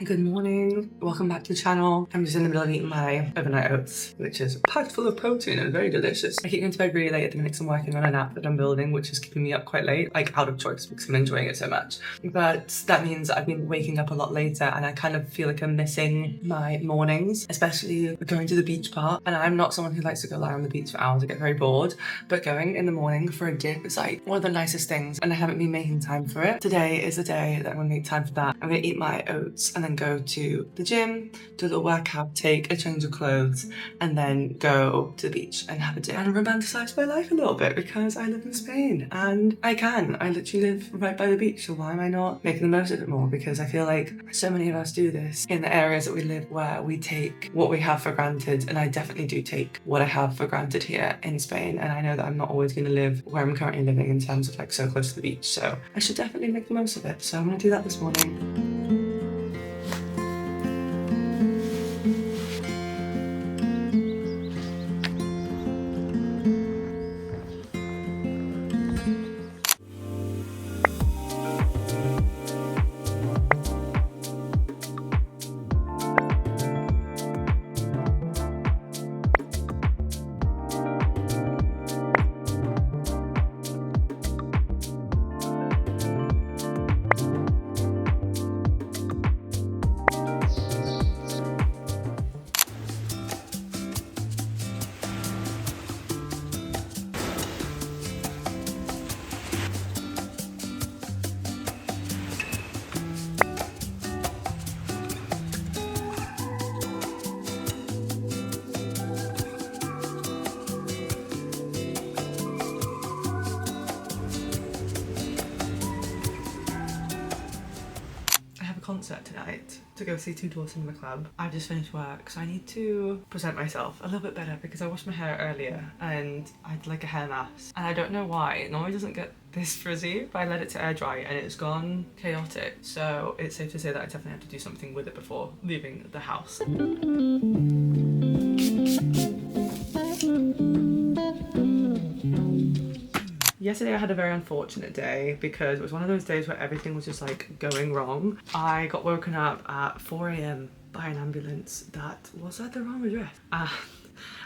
Good morning, welcome back to the channel. I'm just in the middle of eating my overnight oats, which is packed full of protein and very delicious. I keep going to bed really late at the minute because I'm working on an app that I'm building, which is keeping me up quite late, like out of choice because I'm enjoying it so much. But that means I've been waking up a lot later and I kind of feel like I'm missing my mornings, especially going to the beach part. And I'm not someone who likes to go lie on the beach for hours. I get very bored, but going in the morning for a dip is like one of the nicest things and I haven't been making time for it. Today is the day that I'm gonna make time for that. I'm gonna eat my oats and then go to the gym, do a little workout, take a change of clothes, and then go to the beach and have a dip and romanticize my life a little bit because I live in Spain and I literally live right by the beach, so why am I not making the most of it more? Because I feel like so many of us do this in the areas that we live where we take what we have for granted, and I definitely do take what I have for granted here in Spain, and I know that I'm not always going to live where I'm currently living in terms of like so close to the beach, so I should definitely make the most of it. So I'm going to do that this morning. Concert tonight to go see Two Doors in the Club. I've just finished work, so I need to present myself a little bit better because I washed my hair earlier and I had like a hair mask and I don't know why. It normally doesn't get this frizzy, but I let it to air dry and it's gone chaotic, so it's safe to say that I definitely have to do something with it before leaving the house. Yesterday I had a very unfortunate day because it was one of those days where everything was just like going wrong. I got woken up at 4 a.m. by an ambulance that was at the wrong address.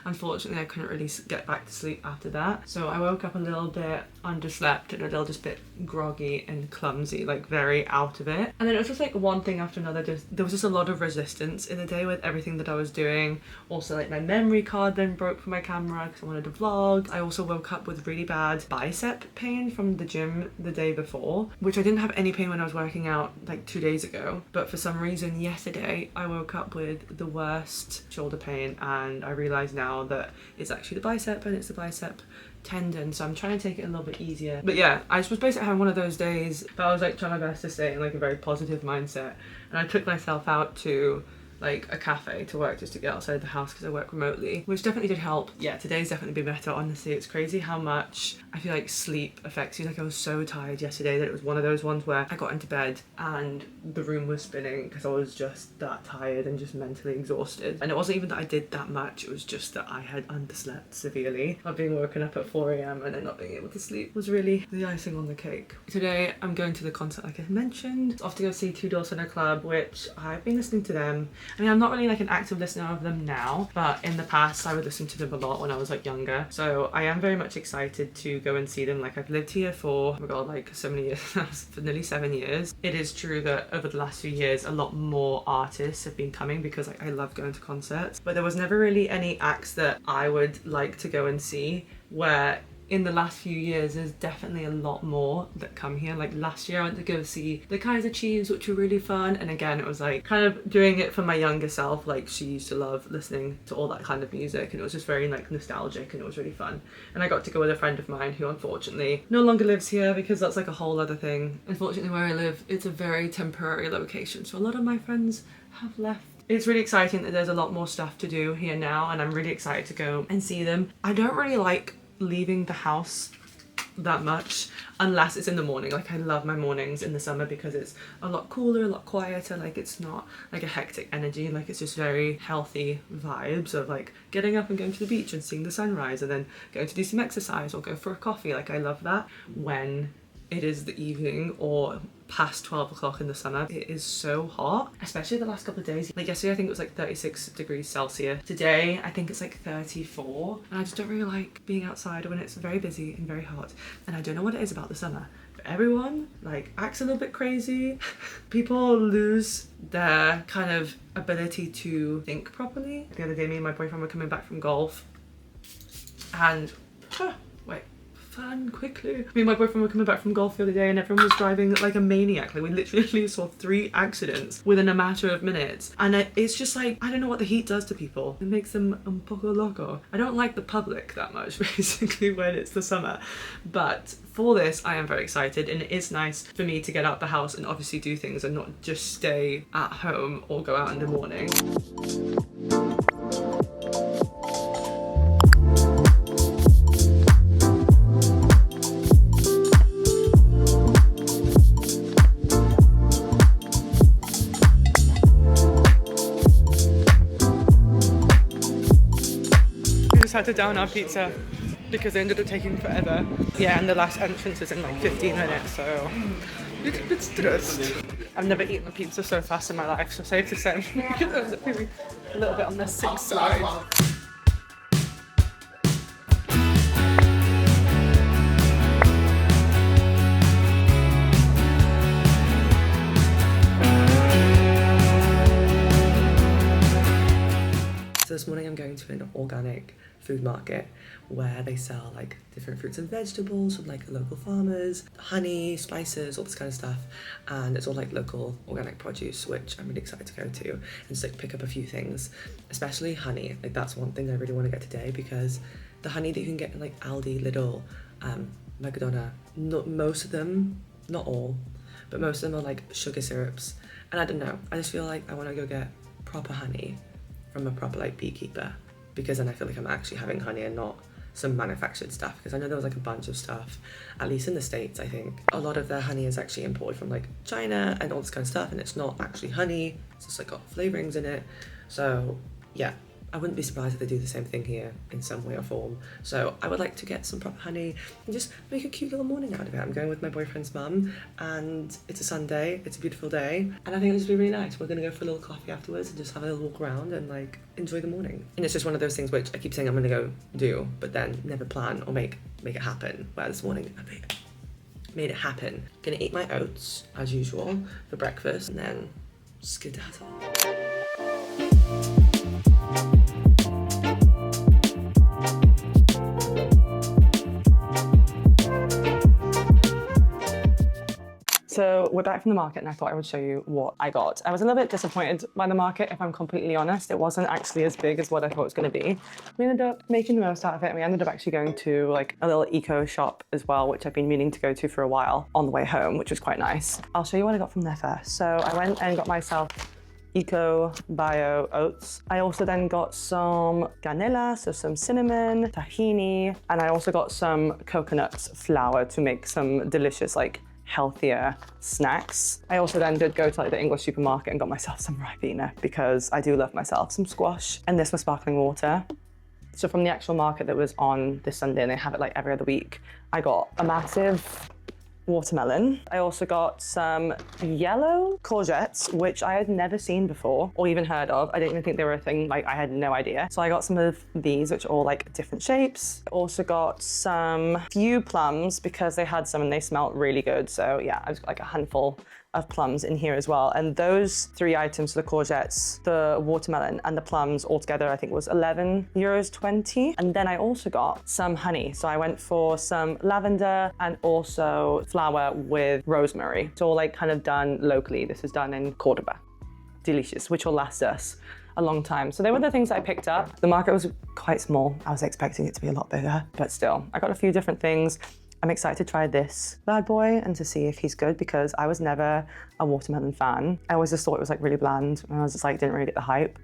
Unfortunately, I couldn't really get back to sleep after that. So I woke up a little bit underslept and a little just bit groggy and clumsy, like very out of it. And then it was just like one thing after another. There was just a lot of resistance in the day with everything that I was doing. Also, like my memory card then broke for my camera because I wanted to vlog. I also woke up with really bad bicep pain from the gym the day before, which I didn't have any pain when I was working out like 2 days ago. But for some reason yesterday, I woke up with the worst shoulder pain and I realized now that it's actually the bicep and it's the bicep tendon, so I'm trying to take it a little bit easier. But yeah, I just was basically having one of those days, but I was like trying my best to stay in like a very positive mindset, and I took myself out to like a cafe to work just to get outside the house because I work remotely, which definitely did help. Yeah, today's definitely been better. Honestly, it's crazy how much I feel like sleep affects you. Like I was so tired yesterday that it was one of those ones where I got into bed and the room was spinning because I was just that tired and just mentally exhausted. And it wasn't even that I did that much, it was just that I had underslept severely. Of being woken up at 4 a.m. and then not being able to sleep was really the icing on the cake. Today I'm going to the concert like I mentioned. Off to go see Two Doors in a Club, which I've been listening to them. I mean, I'm not really like an active listener of them now, but in the past I would listen to them a lot when I was like younger. So I am very much excited to go and see them. Like I've lived here for, oh my god, like so many years now, for nearly 7 years. It is true that over the last few years, a lot more artists have been coming because like, I love going to concerts, but there was never really any acts that I would like to go and see, where in the last few years there's definitely a lot more that come here. Like last year I went to go see the Kaiser Chiefs, which were really fun, and again it was like kind of doing it for my younger self. Like she used to love listening to all that kind of music and it was just very like nostalgic and it was really fun. And I got to go with a friend of mine who unfortunately no longer lives here because that's like a whole other thing. Unfortunately where I live, it's a very temporary location, so a lot of my friends have left. It's really exciting that there's a lot more stuff to do here now and I'm really excited to go and see them. I don't really like leaving the house that much unless it's in the morning. Like I love my mornings in the summer because it's a lot cooler, a lot quieter. Like it's not like a hectic energy, like it's just very healthy vibes of like getting up and going to the beach and seeing the sunrise and then going to do some exercise or go for a coffee. Like I love that when it is the evening or past 12 o'clock in the summer. It is so hot, especially the last couple of days. Like yesterday I think it was like 36 degrees Celsius. Today I think it's like 34, and I just don't really like being outside when it's very busy and very hot. And I don't know what it is about the summer, but everyone like acts a little bit crazy. People lose their kind of ability to think properly. The other day me and my boyfriend were coming back from golf, and quickly. Me and my boyfriend were coming back from golf the other day and everyone was driving like a maniac. Like we literally saw 3 accidents within a matter of minutes. And it's just like, I don't know what the heat does to people. It makes them un poco loco. I don't like the public that much basically when it's the summer. But for this, I am very excited, and it is nice for me to get out the house and obviously do things and not just stay at home or go out in the morning. Had to down our pizza because it ended up taking forever. Yeah, and the last entrance is in like 15 minutes, so a little bit stressed. I've never eaten a pizza so fast in my life, so safe to say a little bit on the sick side. So this morning I'm going to an organic food market where they sell like different fruits and vegetables from like local farmers, honey, spices, all this kind of stuff, and it's all like local organic produce, which I'm really excited to go to and just like pick up a few things, especially honey. Like that's one thing I really want to get today, because the honey that you can get in like Aldi, Lidl, Mercadona, most of them, not all, but most of them are like sugar syrups, and I don't know, I just feel like I want to go get proper honey from a proper like beekeeper, because then I feel like I'm actually having honey and not some manufactured stuff, because I know there was like a bunch of stuff, at least in the States I think, a lot of their honey is actually imported from like China and all this kind of stuff, and it's not actually honey, it's just like got flavorings in it. So yeah, I wouldn't be surprised if they do the same thing here in some way or form. So I would like to get some proper honey and just make a cute little morning out of it. I'm going with my boyfriend's mum, and it's a Sunday, it's a beautiful day, and I think it'll just be really nice. We're gonna go for a little coffee afterwards and just have a little walk around and like enjoy the morning. And it's just one of those things which I keep saying I'm gonna go do, but then never plan or make it happen. Where this morning I made it happen. Gonna eat my oats as usual for breakfast and then skedaddle. So we're back from the market, and I thought I would show you what I got. I was a little bit disappointed by the market, if I'm completely honest. It wasn't actually as big as what I thought it was going to be. We ended up making the most out of it, and we ended up actually going to like a little eco shop as well, which I've been meaning to go to for a while on the way home, which was quite nice. I'll show you what I got from there first. So I went and got myself eco bio oats. I also then got some canela, so some cinnamon, tahini, and I also got some coconut flour to make some delicious like healthier snacks. I also then did go to like the English supermarket and got myself some ribena, because I do love myself some squash. And this was sparkling water. So from the actual market that was on this Sunday, and they have it like every other week, I got a massive watermelon. I also got some yellow courgettes, which I had never seen before or even heard of. I didn't even think they were a thing, like I had no idea. So I got some of these, which are all like different shapes. I also got some few plums, because they had some and they smelled really good. So yeah, I just got like a handful of plums in here as well. And those 3 items, the courgettes, the watermelon and the plums altogether, I think was €11.20. And then I also got some honey. So I went for some lavender and also flour with rosemary. It's all like kind of done locally. This is done in Cordoba. Delicious, which will last us a long time. So they were the things I picked up. The market was quite small. I was expecting it to be a lot bigger, but still, I got a few different things. I'm excited to try this bad boy and to see if he's good, because I was never a watermelon fan. I always just thought it was like really bland, and I was just like, didn't really get the hype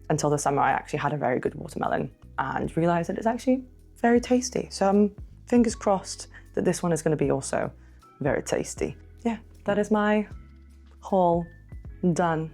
until the summer. I actually had a very good watermelon and realized that it's actually very tasty. So I'm fingers crossed that this one is going to be also very tasty. Yeah, that is my haul done.